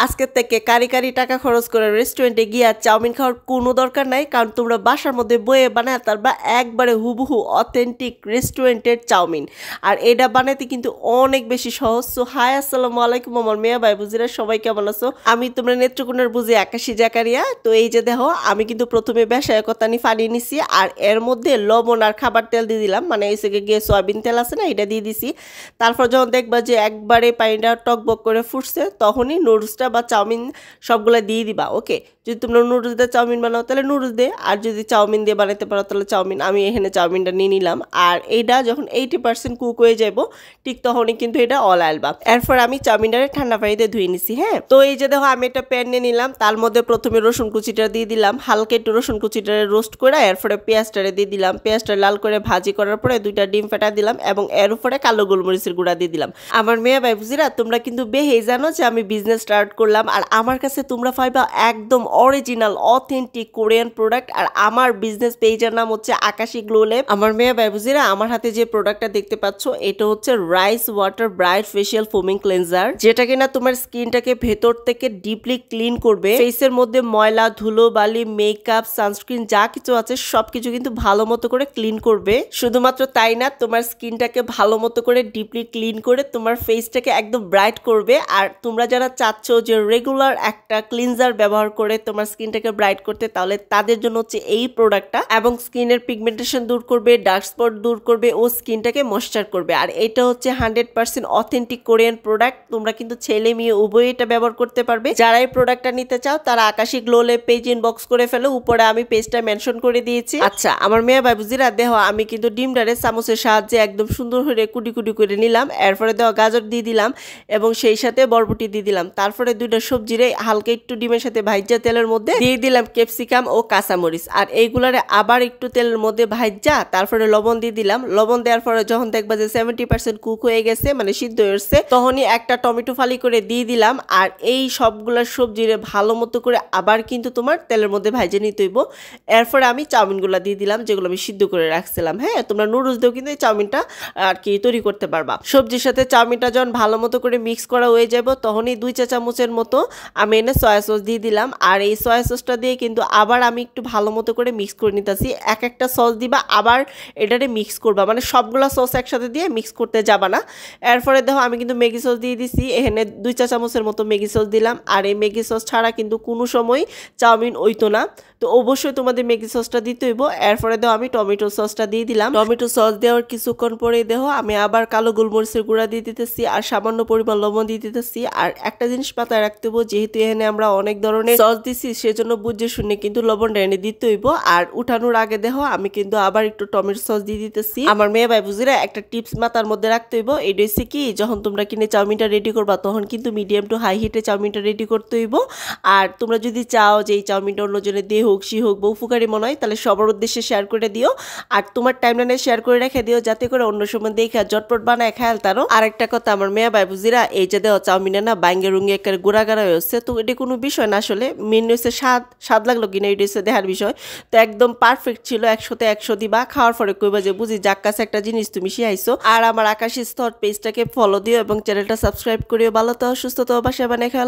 আজকের থেকে কারি কারি টাকা খরচ করে রেস্টুরেন্টে গিয়ে চাউমিন খাওয়ার কোনো দরকার নাই, কারণ তোমরা বাসার মধ্যে বয়ে বানায় তারপর একবারে হুবহু অথেন্টিক রেস্টুরেন্টের চাউমিন। আর এটা বানাতে কিন্তু অনেক বেশি সহজ। সো হাই, আসসালামু আলাইকুম আমার মেয়া ভাই বুঝিরা, সবাই কেমন আছো? আমি তোমরা নেত্রকোনার বুঝি আকাশি জাকারিয়া। তো এই যে দেখো, আমি কিন্তু প্রথমে বেসায় কতানি পানি নিছি, আর এর মধ্যে লবণ আর খাবার তেল দিয়ে দিলাম, মানে এই থেকে গিয়ে সয়াবিন তেল আছে না, এটা দিয়ে দিছি। তারপর যখন দেখবা যে একবারে পানিটা টকবক করে ফুটছে, তখনই নুডলসটা বা চাউমিন সবগুলো দিয়ে দিবা। ওকে, যদি তোমরা নুডলস দিয়ে চাউমিন বানাও তাহলে নুডলস দিয়ে, আর যদি চাউমিন দিয়ে বানাতে পারো তাহলে চাউমিন। আমি এখানে চাউমিনটা নিয়ে নিলাম, আর এইটা যখন 80% কুক হয়ে যাব ঠিক তখনই কিন্তু এটা অল আলবা। এরপর আমি চাউমিনটারে ঠান্ডা পানিতে ধুয়ে নিছি। হ্যাঁ, তো এই যে দেখো, আমি একটা প্যান নিয়ে নিলাম, তার মধ্যে প্রথমে রসুন কুচিটা দিয়ে দিলাম, হালকা একটু রসুন কুচিটারে রোস্ট করে এরপরে পেঁয়াজটারে দিয়ে দিলাম। পেঁয়াজটা লাল করে ভাজি করার পরে 2টা ডিম ফেটা দিলাম এবং এর উপরে কালো গোলমরিচের গুঁড়া দিয়ে দিলাম। আমার মেয়ে ভাই বুঝিরা, তোমরা কিন্তু বেহেই জানো যে আমি বিজনেস স্টার্ট করলাম, আর আমার কাছে তোমরা পাইবা একদম অরিজিনাল অথেন্টিক কোরিয়ান প্রোডাক্ট। আর আমার বিজনেস পেজের নাম হচ্ছে আকাশি গ্লো ল্যাব। আমার মেয়ে ভাই বুঝিরা, আমার হাতে যে প্রোডাক্টটা দেখতে পাচ্ছ এটা হচ্ছে rice water bright facial ফোমিং cleanser, যেটা কিনা তোমার স্কিনটাকে ভেতর থেকে ডিপলি ক্লিন করবে। ফেসের মধ্যে ময়লা ধুলো বালি মেকআপ সানস্ক্রিন যা কিছু আছে সবকিছু কিন্তু ভালো মতো করে ক্লিন করবে। শুধুমাত্র তাই না, তোমার স্কিনটাকে ভালো মতো করে ডিপলি ক্লিন করে তোমার ফেসটাকে একদম ব্রাইট করবে। আর তোমরা যারা চাচ্ছ যে রেগুলার একটা ক্লিনজার ব্যবহার করে তোমার স্কিনটাকে ব্রাইট করতে, তাহলে তাদের জন্য হচ্ছে এই প্রোডাক্টটা। এবং স্কিনের পিগমেন্টেশন দূর করবে, ডার্ক স্পট দূর করবে ও স্কিনটাকে ময়েশ্চার করবে। আর এটা হচ্ছে 100% অথেন্টিক কোরিয়ান প্রোডাক্ট। তোমরা কিন্তু ছেলে মেয়ে উভয় এটা ব্যবহার করতে পারবে। যারা এই প্রোডাক্টটা নিতে চাও তারা আকাশি গ্লো ল্যাব পেজ ইনবক্স করে ফেলো, উপরে আমি পেজটা মেনশন করে দিয়েছি। আচ্ছা আমার মেয়ে বাবুজিরা, দেখো আমি কিন্তু ডিমটারে চামচের সাহায্যে একদম সুন্দর করে কুটি কুটি করে নিলাম। এরপরে দেওয়া গাজর দিয়ে দিলাম এবং সেই সাথে বরবটি দিয়ে দিলাম। তারপরে 2টা সবজিরে হালকা একটু ডিমের সাথে ভাইজা তেলের মধ্যে দিয়ে দিলাম ক্যাপসিকাম ও কাঁচামরিচ। আর এইগুলারে আবার একটু তেলের মধ্যে ভাইজা তারপরে লবণ দিয়ে দিলাম। লবণ দেওয়ার পরে যখন দেখবা যে 70% কুক হয়ে গেছে, মানে সিদ্ধ হয়েছে, তখনই একটা টমেটো ফালি করে দিয়ে দিলাম। আর এই সবগুলা সবজিরে ভালো মতো করে আবার কিন্তু তোমার তেলের মধ্যে ভাইজে নিতে হইব। এরপরে আমি চাউমিনগুলা দিয়ে দিলাম, যেগুলো আমি সিদ্ধ করে রাখছিলাম। হ্যাঁ, তোমরা নুডলস দিয়েও কিন্তু এই চাউমিনটা আর কি তৈরি করতে পারবা। সবজির সাথে চাউমিনটা যখন ভালো মতো করে মিক্স করা হয়ে যাব, তখনই 2 চা চামচের মতো আমি এনে সয়া সস দিয়ে দিলাম। আর এই সয়া সসটা দিয়ে কিন্তু আবার আমি একটু ভালো মতো করে মিক্স করে নিতেছি। এক একটা সস দিবা, আবার এটারে মিক্স করবা, মানে সবগুলা সস একসাথে দিয়ে মিক্স করতে যাবা না। এরপরে দেখো আমি কিন্তু ম্যাগি সস দিয়ে দিছি, এখানে 2 চা চামচের মতো ম্যাগি সস দিলাম। আর এই ম্যাগি সস ছাড়া কিন্তু কোনো সময় চাউমিন হইতো না, তো অবশ্যই তোমাদের ম্যাগি সসটা দিতে হইব। এরপরে দেখো আমি টমেটো সসটা দিয়ে দিলাম। টমেটো সস দেওয়ার কিছুক্ষণ পরে দেখো আমি আবার কালো গোলমরিচের গুঁড়া দিয়ে দিতেছি আর সামান্য পরিমাণ লবণ দিয়ে দিতেছি। আর একটা জিনিস মাথায় রাখতে হইব, যেহেতু এখানে আমরা অনেক ধরনের সস দিছি, সেজন্য বুঝে শুনে কিন্তু লবণটা এনে দিতে হইব। আর উঠানোর আগে দেখো আমি কিন্তু আবার একটু টমেটো সস দিয়ে দিতেছি। আমার মেয়ে ভাই বুঝিরা, একটা টিপস মাথার মধ্যে রাখতে হইব, এটা হচ্ছে কি, যখন তোমরা কিনে চাউমিনটা রেডি করবা তখন কিন্তু মিডিয়াম টু হাই হিটে চাউমিনটা রেডি করতে হইব। আর তোমরা যদি চাও যে এই চাউমিনটা অন্যজনের দিয়ে হোক সি হোক বা উপকারী মনে হয়, তাহলে সবার উদ্দেশ্যে শেয়ার করে দিও। আর তোমার টাইমলাইনে শেয়ার করে রেখে দিও, যাতে করে অন্য সময় দেখে জটপট বানায় খেয়াল তারও। আর একটা কথা আমার মেয়ে ভাই বুঝিরা, এই যে দেওয়া চাউমিনে না বাইঙ্গে রুঙ্গে একের গুড়া গাড়া হয়েছে, তো এটা কোনো বিষয় না। আসলে মেন হচ্ছে স্বাদ লাগলো কিনা, এটা হচ্ছে দেখার বিষয়। তো একদম পারফেক্ট ছিল, 100তে 100 দিবা। খাওয়ার পরে কইবা যে বুঝি যাক কাছে একটা জিনিস তুমি শিখাইছো। আর আমার আকাশি স্তর পেজটাকে ফলো দিও এবং চ্যানেলটা সাবস্ক্রাইব করিও। ভালো তো সুস্থ তো বাসায় বানায় খেয়াল।